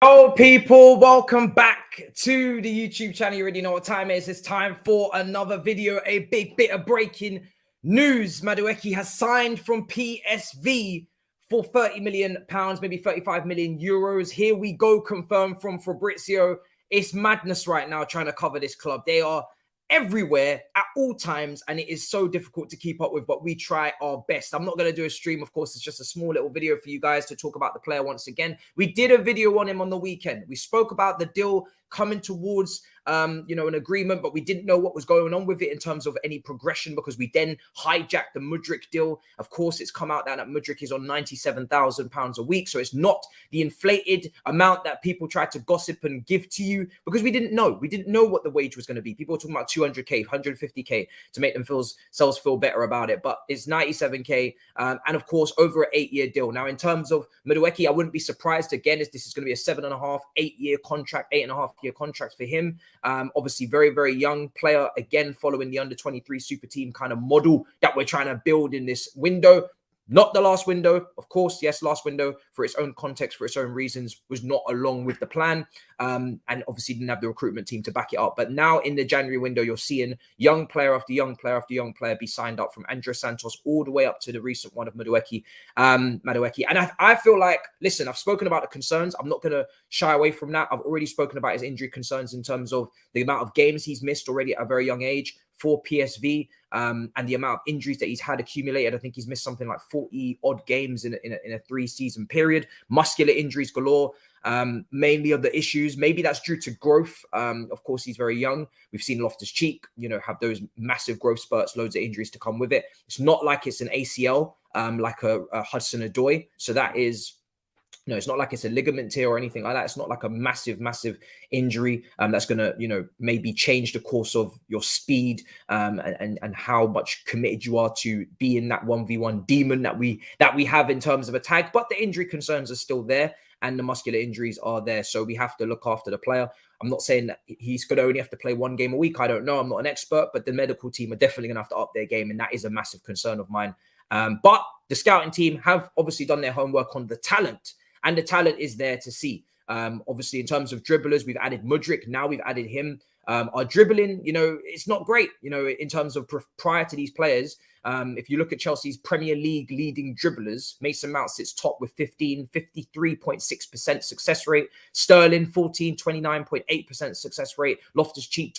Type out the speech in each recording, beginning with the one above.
Yo, people, welcome back to the YouTube channel. You already know what time it is. It's time for another video. A big bit of breaking news. Madueke has signed from PSV for £30 million, maybe 35 million euros. Here we go, confirmed from Fabrizio. It's madness right now trying to cover this club. They are everywhere at all times, and it is so difficult to keep up with, but we try our best. I'm not going to do a stream, of course. It's just a small little video for you guys to talk about the player once again. We did a video on him on the weekend. We spoke about the deal coming towards an agreement, but we didn't know what was going on with it in terms of any progression, because we then hijacked the Mudryk deal. Of course, it's come out that Mudryk is on £97,000 a week, so it's not the inflated amount that people tried to gossip and give to you, because we didn't know what the wage was going to be. People were talking about 200k, 150k to make themselves feel better about it, but it's 97k, and of course over an 8-year deal. Now, in terms of Madueke, I wouldn't be surprised again if this is going to be a 7.5, 8-year contract, 8.5-year contract for him. Obviously, very, very young player, again, following the under-23 super team kind of model that we're trying to build in this window. Not the last window, of course. Yes, last window, for its own context, for its own reasons, was not along with the plan. And obviously didn't have the recruitment team to back it up. But now in the January window, you're seeing young player after young player after young player be signed up, from Andres Santos all the way up to the recent one of Madueke. And I feel like, listen, I've spoken about the concerns. I'm not going to shy away from that. I've already spoken about his injury concerns in terms of the amount of games he's missed already at a very young age for PSV, and the amount of injuries that he's had accumulated. I think he's missed something like 40 odd games in a 3-season period. Muscular injuries galore, mainly of the issues. Maybe that's due to growth. Of course, he's very young. We've seen Loftus-Cheek, have those massive growth spurts, loads of injuries to come with it. It's not like it's an ACL, like a Hudson-Odoi. So that is... No, it's not like it's a ligament tear or anything like that. It's not like a massive injury that's going to, maybe change the course of your speed and how much committed you are to be in that 1v1 demon that we have in terms of attack. But the injury concerns are still there, and the muscular injuries are there. So we have to look after the player. I'm not saying that he's going to only have to play 1 game a week. I don't know. I'm not an expert, but the medical team are definitely going to have to up their game, and that is a massive concern of mine. But the scouting team have obviously done their homework on the talent. And the talent is there to see. Obviously, in terms of dribblers, we've added Mudryk. Now we've added him. Our dribbling, it's not great, in terms of prior to these players. If you look at Chelsea's Premier League leading dribblers, Mason Mount sits top with 53.6% success rate. Sterling, 29.8% success rate. Loftus-Cheek,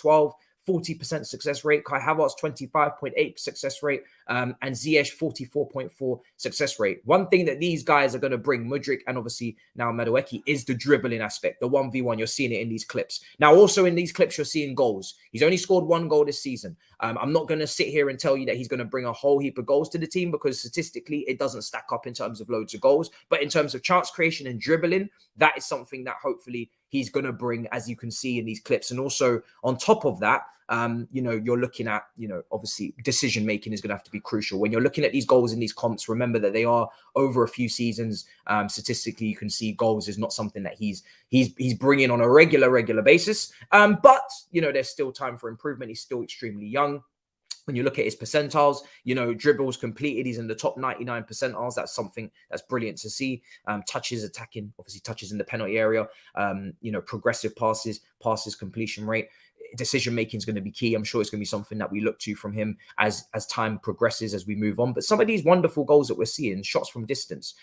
40% success rate. Kai Havertz, 25.8 success rate. And Ziyech, 44.4 success rate. One thing that these guys are going to bring, Mudryk and obviously now Madueke, is the dribbling aspect, the 1v1. You're seeing it in these clips. Now, also in these clips, you're seeing goals. He's only scored 1 goal this season. I'm not going to sit here and tell you that he's going to bring a whole heap of goals to the team, because statistically, it doesn't stack up in terms of loads of goals. But in terms of chance creation and dribbling, that is something that hopefully he's going to bring, as you can see in these clips. And also on top of that, you're looking at, obviously decision making is going to have to be crucial. When you're looking at these goals in these comps, remember that they are over a few seasons. Statistically, you can see goals is not something that he's bringing on a regular basis. But there's still time for improvement. He's still extremely young. When you look at his percentiles, dribbles completed, he's in the top 99 percentiles. That's something that's brilliant to see. Touches, attacking, obviously touches in the penalty area, progressive passes completion rate. Decision making is going to be key. I'm sure it's going to be something that we look to from him as time progresses, as we move on. But some of these wonderful goals that we're seeing, shots from distance,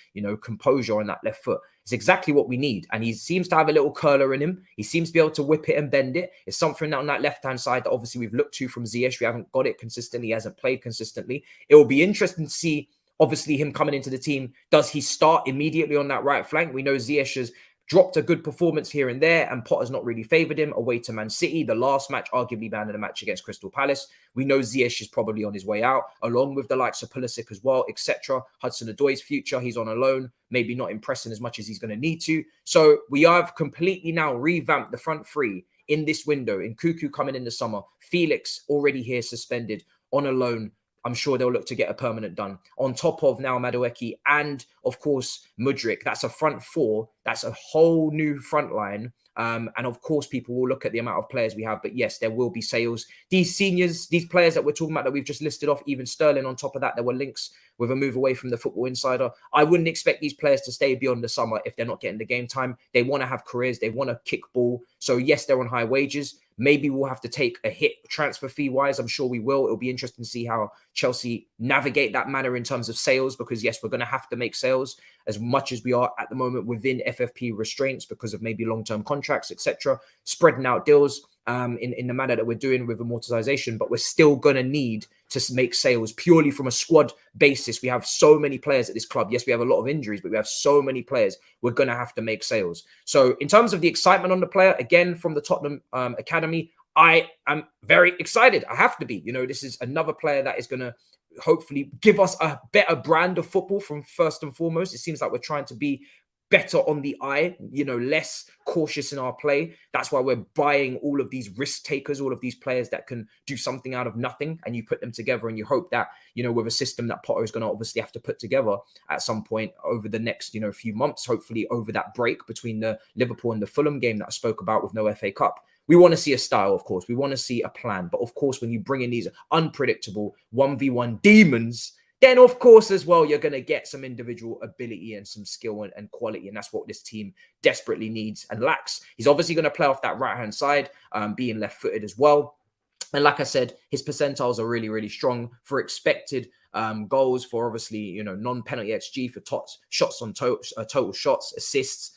composure on that left foot, is exactly what we need. And he seems to have a little curler in him. He seems to be able to whip it and bend it. It's something that on that left-hand side that obviously we've looked to from Ziyech. We haven't got it consistently. He hasn't played consistently. It will be interesting to see, obviously, him coming into the team. Does he start immediately on that right flank? We know Ziyech has dropped a good performance here and there, and Potter's not really favoured him away to Man City. The last match, arguably Man of the match against Crystal Palace. We know Ziyech is probably on his way out, along with the likes of Pulisic as well, etc. Hudson-Odoi's future, he's on a loan, maybe not impressing as much as he's going to need to. So we have completely now revamped the front three in this window. In Cuckoo coming in the summer, Felix already here suspended on a loan. I'm sure they'll look to get a permanent done. On top of now Madueke and, of course, Mudryk, that's a front four. That's a whole new front line. And of course, people will look at the amount of players we have. But yes, there will be sales. These seniors, these players that we're talking about that we've just listed off, even Sterling on top of that, there were links with a move away from the Football Insider. I wouldn't expect these players to stay beyond the summer if they're not getting the game time. They want to have careers. They want to kick ball. So yes, they're on high wages. Maybe we'll have to take a hit transfer fee wise. I'm sure we will. It'll be interesting to see how Chelsea navigate that manner in terms of sales, because yes, we're going to have to make sales as much as we are at the moment within FFP restraints because of maybe long-term contracts, etc., spreading out deals in the manner that we're doing with amortization. But we're still going to need to make sales purely from a squad basis. We have so many players at this club. Yes, we have a lot of injuries, but we have so many players. We're going to have to make sales. So in terms of the excitement on the player, again, from the Tottenham Academy, I am very excited. I have to be. You know, this is another player that is going to hopefully give us a better brand of football from first and foremost. It seems like we're trying to be better on the eye, you know, less cautious in our play. That's why we're buying all of these risk takers, all of these players that can do something out of nothing, and you put them together and you hope that, you know, with a system that Potter is going to obviously have to put together at some point over the next, you know, few months, hopefully over that break between the Liverpool and the Fulham game that I spoke about with no FA Cup. We want to see a style, of course. We want to see a plan. But of course, when you bring in these unpredictable 1v1 demons, then of course as well, you're going to get some individual ability and some skill and quality. And that's what this team desperately needs and lacks. He's obviously going to play off that right-hand side, being left-footed as well. And like I said, his percentales are really, really strong for expected goals, for obviously, you know, non-penalty XG, for shots on total shots, assists,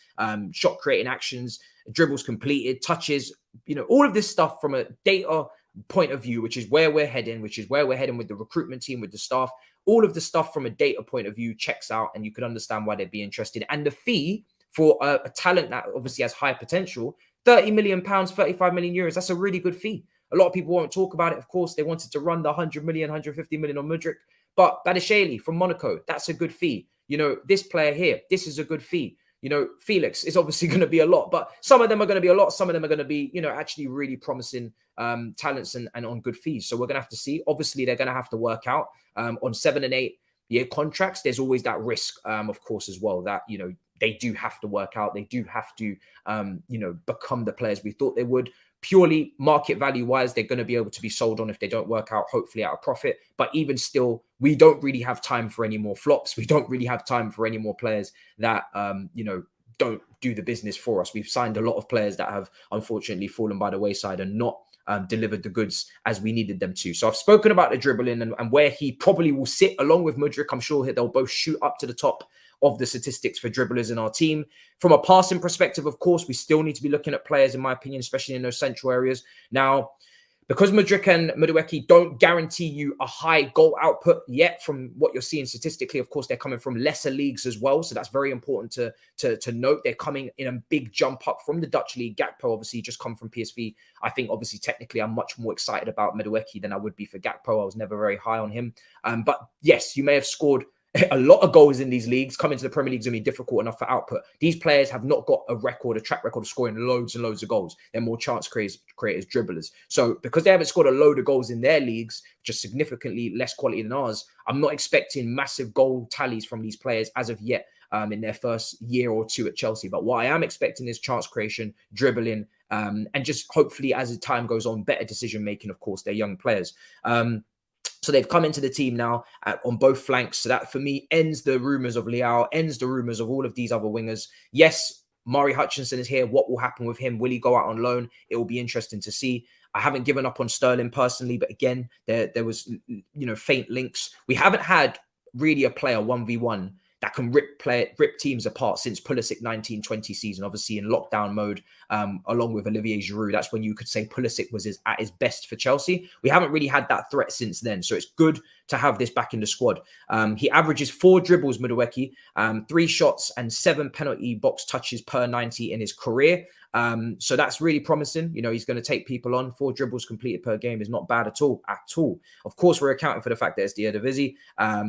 shot creating actions, dribbles completed, touches, you know, all of this stuff from a data point of view, which is where we're heading, with the recruitment team, with the staff. All of the stuff from a data point of view checks out, and you can understand why they'd be interested. And the fee for a talent that obviously has high potential, £30 million, 35 million euros, that's a really good fee. A lot of people won't talk about it. Of course, they wanted to run the 100 million, 150 million on Mudryk, but Badiashile from Monaco, that's a good fee. You know, this player here, this is a good fee. You know, Felix is obviously going to be a lot, but some of them are going to be a lot. Some of them are going to be, you know, actually really promising talents and on good fees. So we're going to have to see. Obviously, they're going to have to work out on 7 and 8 year contracts. There's always that risk, of course, as well, that, you know, they do have to work out. They do have to, you know, become the players we thought they would. Purely market value wise, they're going to be able to be sold on if they don't work out, hopefully at a profit. But even still, we don't really have time for any more flops. We don't really have time for any more players that, you know, don't do the business for us. We've signed a lot of players that have unfortunately fallen by the wayside and not delivered the goods as we needed them to. So I've spoken about the dribbling and where he probably will sit along with Mudryk. I'm sure they'll both shoot up to the top of the statistics for dribblers in our team. From a passing perspective, of course, we still need to be looking at players, in my opinion, especially in those central areas. Now, because Mudryk and Madueke don't guarantee you a high goal output yet from what you're seeing statistically, of course, they're coming from lesser leagues as well. So that's very important to note. They're coming in a big jump up from the Dutch league. Gakpo obviously just come from PSV. I think obviously technically I'm much more excited about Madueke than I would be for Gakpo. I was never very high on him. But yes, you may have scored a lot of goals in these leagues. Coming to the Premier League is going to be difficult enough for output. These players have not got a track record of scoring loads and loads of goals. They're more chance creators, dribblers. So because they haven't scored a load of goals in their leagues, just significantly less quality than ours, I'm not expecting massive goal tallies from these players as of yet in their first year or two at Chelsea. But what I am expecting is chance creation, dribbling, and just hopefully as the time goes on, better decision making. Of course, they're young players. So they've come into the team now on both flanks. So that for me ends the rumours of Leao, ends the rumours of all of these other wingers. Yes, Murray Hutchinson is here. What will happen with him? Will he go out on loan? It will be interesting to see. I haven't given up on Sterling personally, but again, there was, you know, faint links. We haven't had really a player 1v1 that can rip teams apart since Pulisic 19-20 season, obviously in lockdown mode, along with Olivier Giroud. That's when you could say Pulisic was at his best for Chelsea. We haven't really had that threat since then. So it's good to have this back in the squad. He averages 4 dribbles, Madueke, 3 shots and 7 penalty box touches per 90 in his career. So that's really promising. You know, he's going to take people on. 4 dribbles completed per game is not bad at all. Of course, we're accounting for the fact that it's the Eredivisie,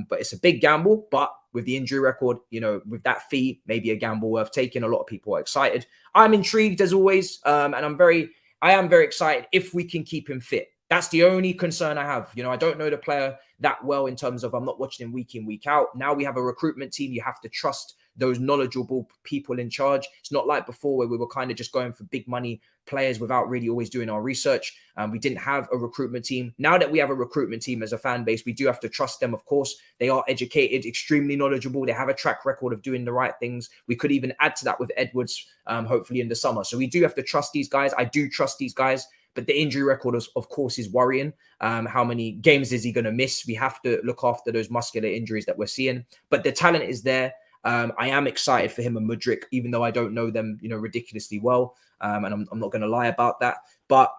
but it's a big gamble. But with the injury record, you know, with that fee, maybe a gamble worth taking. A lot of people are excited. I'm intrigued as always, and I am very excited if we can keep him fit. That's the only concern I have. You know, I don't know the player that well in terms of I'm not watching him week in, week out. Now we have a recruitment team. You have to trust those knowledgeable people in charge. It's not like before where we were kind of just going for big money players without really always doing our research. We didn't have a recruitment team. Now that we have a recruitment team as a fan base, we do have to trust them, of course. They are educated, extremely knowledgeable. They have a track record of doing the right things. We could even add to that with Edwards, hopefully in the summer. So we do have to trust these guys. I do trust these guys. But the injury record, of course, is worrying. How many games is he going to miss? We have to look after those muscular injuries that we're seeing. But the talent is there. I am excited for him and Mudryk, even though I don't know them, you know, ridiculously well. And I'm not going to lie about that. But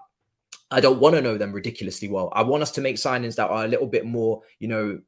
I don't want to know them ridiculously well. I want us to make signings that are a little bit more, you know,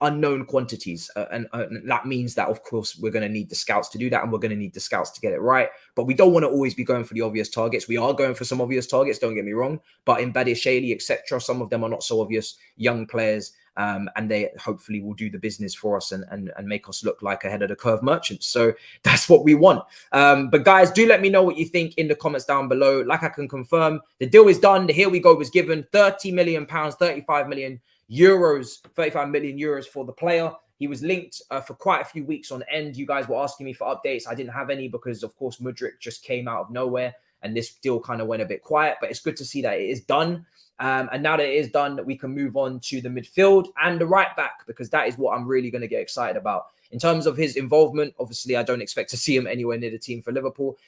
unknown quantities, and that means that, of course, we're going to need the scouts to do that, and we're going to need the scouts to get it right. But we don't want to always be going for the obvious targets. We are going for some obvious targets, don't get me wrong, but in Badiashile, etc., some of them are not so obvious young players, and they hopefully will do the business for us and make us look like ahead of the curve merchants. So that's what we want. But guys, do let me know what you think in the comments down below. Like I can confirm, the deal is done. The here we go was given £30 million, 35 million euros, 35 million euros for the player. He was linked for quite a few weeks on end. You guys were asking me for updates. I didn't have any because, of course, Mudryk just came out of nowhere and this deal kind of went a bit quiet. But it's good to see that it is done. And now that it is done, that we can move on to the midfield and the right back, because that is what I'm really going to get excited about. In terms of his involvement, obviously, I don't expect to see him anywhere near the team for Liverpool.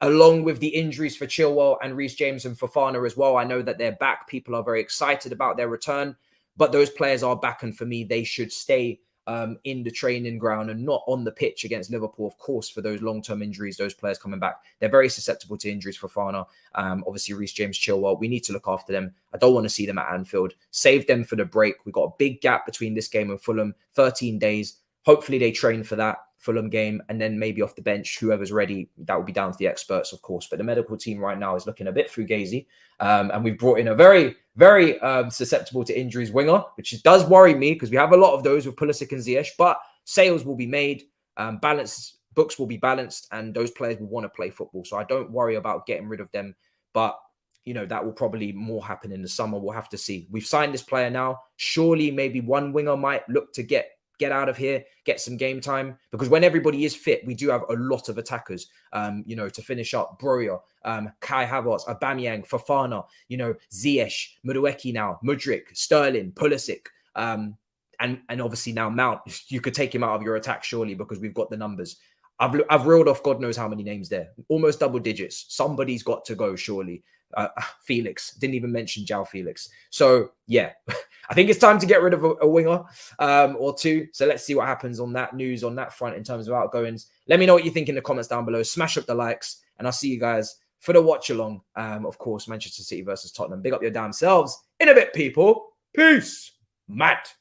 Along with the injuries for Chilwell and Reece James and Fofana as well, I know that they're back. People are very excited about their return. But those players are back, and for me, they should stay in the training ground and not on the pitch against Liverpool, of course, for those long-term injuries, those players coming back. They're very susceptible to injuries for Fofana. Obviously, Reece James, Chilwell, we need to look after them. I don't want to see them at Anfield. Save them for the break. We've got a big gap between this game and Fulham, 13 days. Hopefully, they train for that Fulham game, and then maybe off the bench, whoever's ready, that will be down to the experts, of course. But the medical team right now is looking a bit fugazi. And we've brought in a very susceptible to injuries winger, which does worry me because we have a lot of those with Pulisic and Ziyech, but sales will be made, books will be balanced, and those players will want to play football. So I don't worry about getting rid of them, but you know, that will probably more happen in the summer. We'll have to see. We've signed this player now. Surely maybe one winger might look to get out of here, get some game time, because when everybody is fit, we do have a lot of attackers, you know, to finish up. Broja, Kai Havertz, Aubameyang, Fofana, you know, Ziyech, Madueke now, Mudryk, Sterling, Pulisic, and obviously now Mount. You could take him out of your attack, surely, because we've got the numbers. I've reeled off God knows how many names there, almost double digits. Somebody's got to go, surely. Felix, didn't even mention João Felix. So yeah, I think it's time to get rid of a winger or two. So let's see what happens on that news on that front in terms of outgoings. Let me know what you think in the comments down below. Smash up the likes, and I'll see you guys for the watch along. Of course, Manchester City versus Tottenham. Big up your damn selves. In a bit, people. Peace. Madueke.